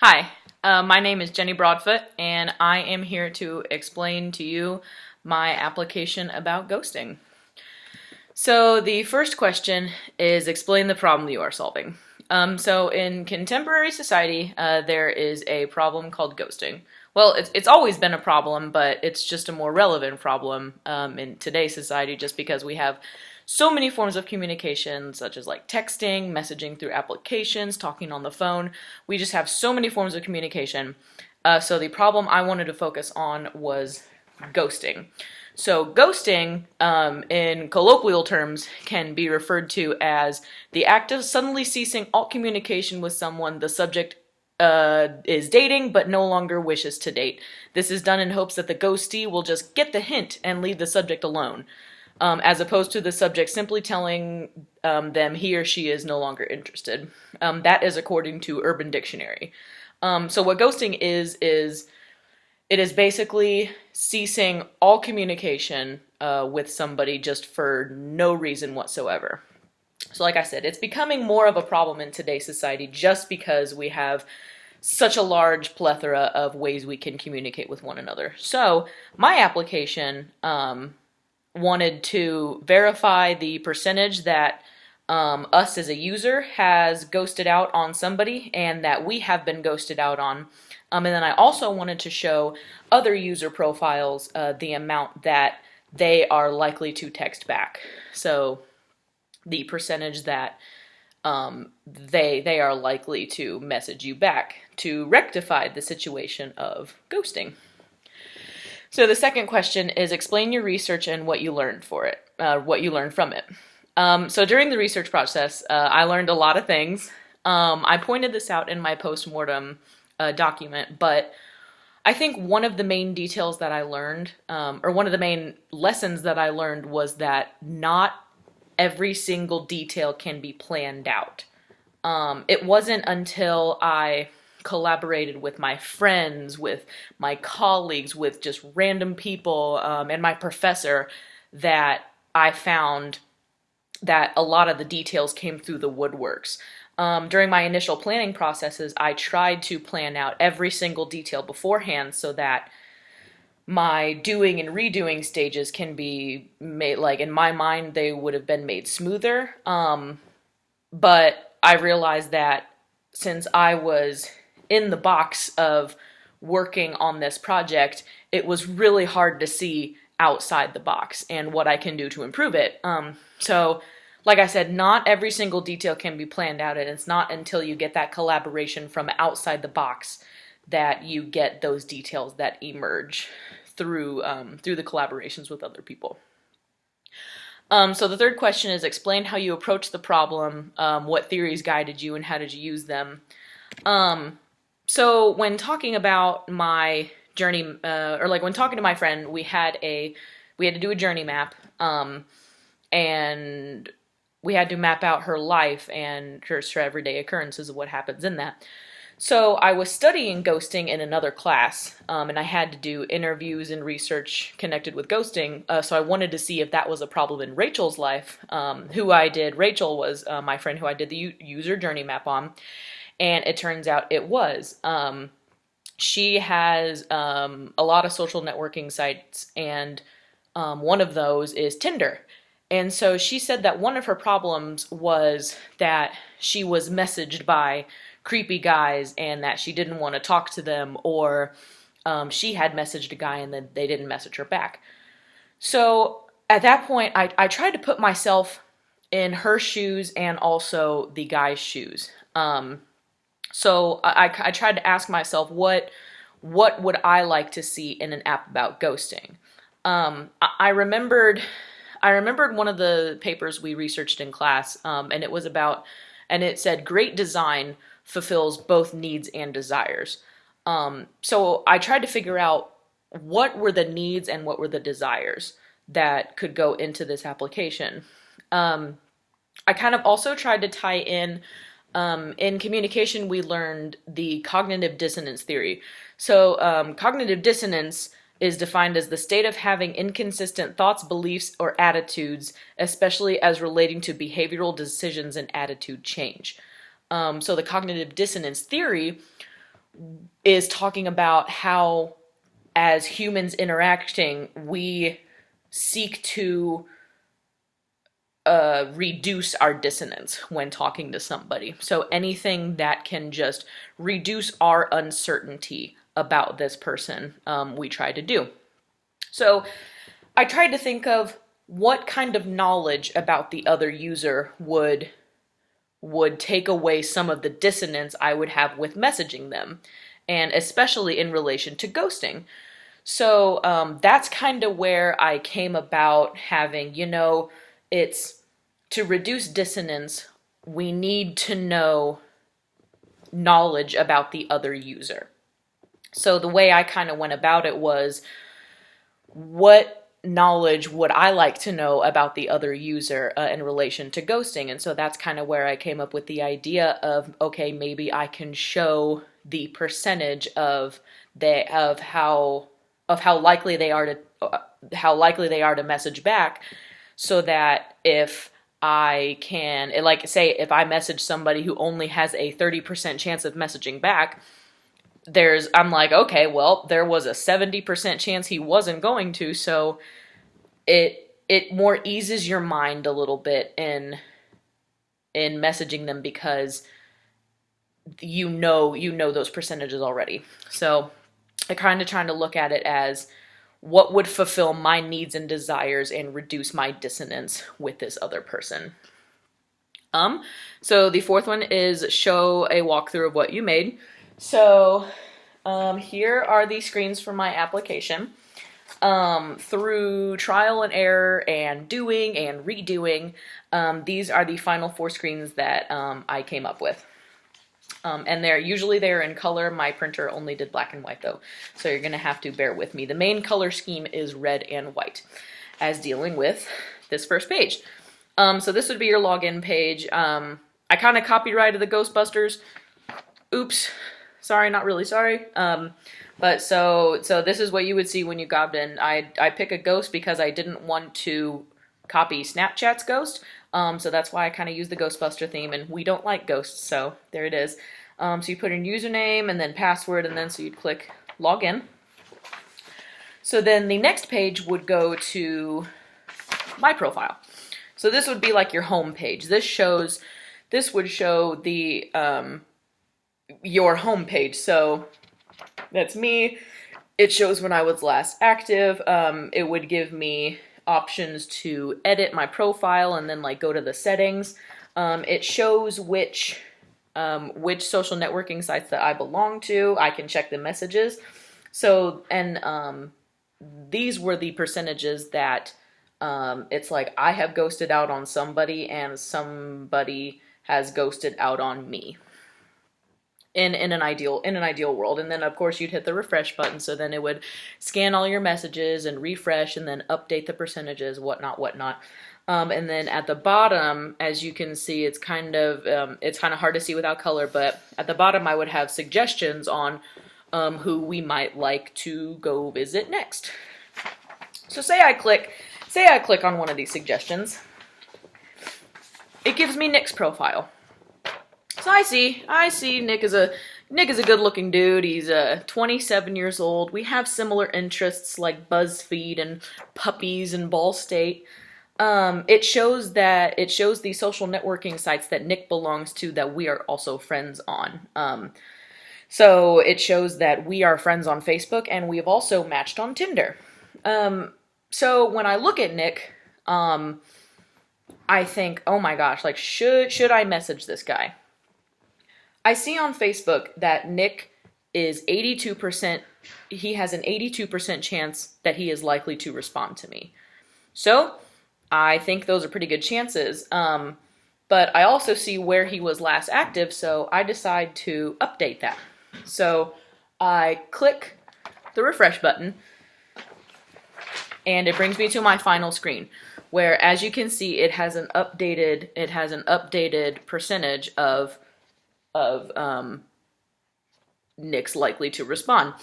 Hi, my name is Jenny Broadfoot, and I am here to explain to you my application about ghosting. So, the first question is explain the problem you are solving. So, in contemporary society, there is a problem called ghosting. Well, it's always been a problem, but it's just a more relevant problem in today's society just because we have so many forms of communication, such as like texting, messaging through applications, talking on the phone. We just have so many forms of communication. So the problem I wanted to focus on was ghosting. So ghosting, in colloquial terms, can be referred to as the act of suddenly ceasing all communication with someone the subject is dating but no longer wishes to date. This is done in hopes that the ghostee will just get the hint and leave the subject alone, as opposed to the subject simply telling them he or she is no longer interested. That is according to Urban Dictionary. So what ghosting is it is basically ceasing all communication with somebody just for no reason whatsoever. So like I said, it's becoming more of a problem in today's society just because we have such a large plethora of ways we can communicate with one another. So my application wanted to verify the percentage that us as a user has ghosted out on somebody and that we have been ghosted out on. And then I also wanted to show other user profiles the amount that they are likely to text back. So the percentage that they are likely to message you back to rectify the situation of ghosting. So the second question is explain your research and what you learned what you learned from it. So during the research process, I learned a lot of things. I pointed this out in my postmortem document, but I think one of the main details that I learned, or one of the main lessons that I learned, was that not every single detail can be planned out. It wasn't until I collaborated with my friends, with my colleagues, with just random people, and my professor that I found that a lot of the details came through the woodworks. During my initial planning processes, I tried to plan out every single detail beforehand so that my doing and redoing stages can be made, like in my mind, they would have been made smoother. But I realized that since I was in the box of working on this project, it was really hard to see outside the box and what I can do to improve it. So, like I said, not every single detail can be planned out, and it's not until you get that collaboration from outside the box that you get those details that emerge through the collaborations with other people. So the third question is explain how you approach the problem, what theories guided you, and how did you use them. So when talking about my journey, or like when talking to my friend, we had to do a journey map, and we had to map out her life and her everyday occurrences of what happens in that. So I was studying ghosting in another class, and I had to do interviews and research connected with ghosting, so I wanted to see if that was a problem in Rachel's life. Rachel was my friend who I did the user journey map on, and it turns out it was. She has a lot of social networking sites, and one of those is Tinder. And so she said that one of her problems was that she was messaged by creepy guys and that she didn't want to talk to them, or she had messaged a guy and then they didn't message her back. So at that point, I tried to put myself in her shoes and also the guy's shoes. So I tried to ask myself, what would I like to see in an app about ghosting? I remembered one of the papers we researched in class, and it said great design fulfills both needs and desires. So I tried to figure out what were the needs and what were the desires that could go into this application. I kind of also tried to tie in communication, we learned the cognitive dissonance theory. So cognitive dissonance is defined as the state of having inconsistent thoughts, beliefs, or attitudes, especially as relating to behavioral decisions and attitude change. So the cognitive dissonance theory is talking about how, as humans interacting, we seek to reduce our dissonance when talking to somebody. So anything that can just reduce our uncertainty about this person, we try to do. So I tried to think of what kind of knowledge about the other user would take away some of the dissonance I would have with messaging them, and especially in relation to ghosting. So that's kind of where I came about having, it's to reduce dissonance, we need to know knowledge about the other user. So the way I kind of went about it was, what knowledge would I like to know about the other user in relation to ghosting? And so that's kind of where I came up with the idea of, okay, maybe I can show the percentage of how likely they are to message back, so that if I can, like, say if I message somebody who only has a 30% chance of messaging back, I'm like, okay, well, there was a 70% chance he wasn't going to, so it more eases your mind a little bit in messaging them, because you know those percentages already. So I kind of trying to look at it as, what would fulfill my needs and desires and reduce my dissonance with this other person. So the fourth one is show a walkthrough of what you made. So here are the screens for my application. Through trial and error and doing and redoing, these are the final 4 screens that I came up with. And they're in color. My printer only did black and white though, so you're gonna have to bear with me. The main color scheme is red and white as dealing with this first page. So this would be your login page. I kind of copyrighted the Ghostbusters. Oops. Sorry, not really sorry. But so this is what you would see when you got in. I pick a ghost because I didn't want to copy Snapchat's ghost. So that's why I kind of use the Ghostbuster theme, and we don't like ghosts, so there it is. So you put in username and then password, and then so you'd click login. So then the next page would go to my profile. So this would be like your home page. This would show the your home page. So that's me. It shows when I was last active. It would give me options to edit my profile and then like go to the settings. It shows which social networking sites that I belong to. I can check the messages. So, and these were the percentages that it's like I have ghosted out on somebody and somebody has ghosted out on me. In an ideal world. And then of course you'd hit the refresh button, so then it would scan all your messages and refresh and then update the percentages, whatnot. And then at the bottom, as you can see, it's kind of hard to see without color, but at the bottom I would have suggestions on who we might like to go visit next. So say I click on one of these suggestions. It gives me Nick's profile. So I see Nick is a good-looking dude. He's 27 years old. We have similar interests like BuzzFeed and puppies and Ball State. It shows the social networking sites that Nick belongs to that we are also friends on. So it shows that we are friends on Facebook and we have also matched on Tinder. So when I look at Nick, I think, oh my gosh, like should I message this guy? I see on Facebook that Nick is 82%, he has an 82% chance that he is likely to respond to me. So I think those are pretty good chances. But I also see where he was last active, so I decide to update that. So I click the refresh button, and it brings me to my final screen, where as you can see, it has an updated percentage of Nick's likely to respond.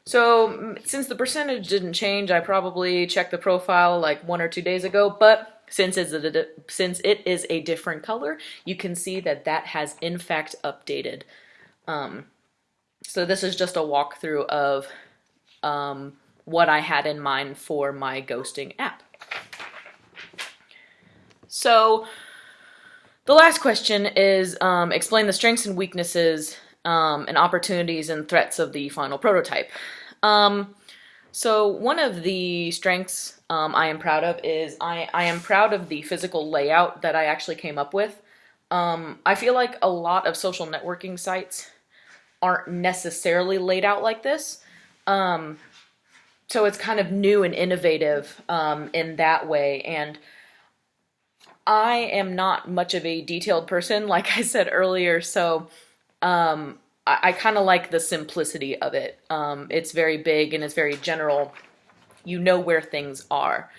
So since the percentage didn't change, I probably checked the profile like 1 or 2 days ago, but since it is a different color, you can see that has in fact updated. So this is just a walkthrough of what I had in mind for my ghosting app. So the last question is explain the strengths and weaknesses and opportunities and threats of the final prototype. So one of the strengths I am proud of is I am proud of the physical layout that I actually came up with. I feel like a lot of social networking sites aren't necessarily laid out like this. So it's kind of new and innovative in that way. And I am not much of a detailed person, like I said earlier, so I kind of like the simplicity of it. It's very big and it's very general. You know where things are.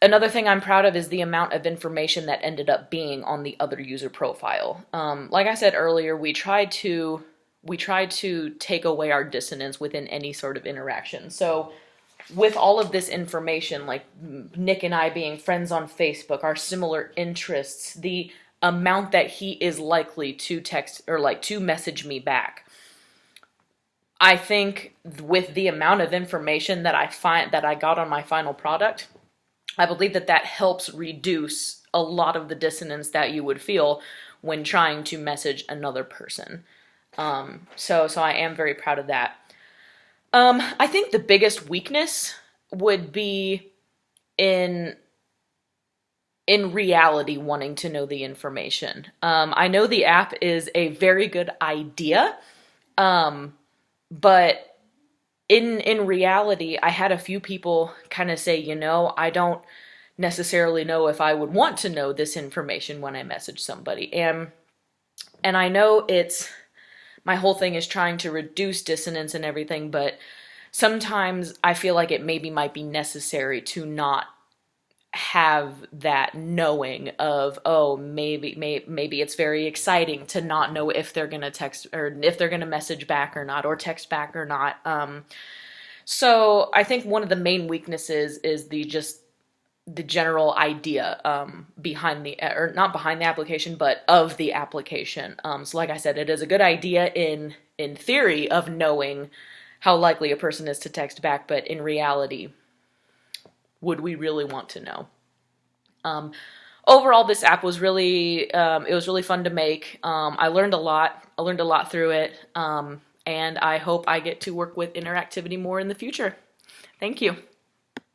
Another thing I'm proud of is the amount of information that ended up being on the other user profile. Like I said earlier, we try to take away our dissonance within any sort of interaction. So with all of this information, like Nick and I being friends on Facebook, our similar interests, the amount that he is likely to text or like to message me back, I think with the amount of information that I got on my final product, I believe that helps reduce a lot of the dissonance that you would feel when trying to message another person. So I am very proud of that. I think the biggest weakness would be in reality wanting to know the information. I know the app is a very good idea, but in reality, I had a few people kind of say, I don't necessarily know if I would want to know this information when I message somebody. And I know my whole thing is trying to reduce dissonance and everything, but sometimes I feel like it might be necessary to not have that knowing of, oh, maybe it's very exciting to not know if they're going to text or if they're going to message back or not, or text back or not. So I think one of the main weaknesses is the general idea behind or not behind the application, but of the application. So like I said, it is a good idea in theory of knowing how likely a person is to text back, but in reality, would we really want to know? Overall, this app was really it was really fun to make. I learned a lot. I learned a lot through it, and I hope I get to work with interactivity more in the future. Thank you.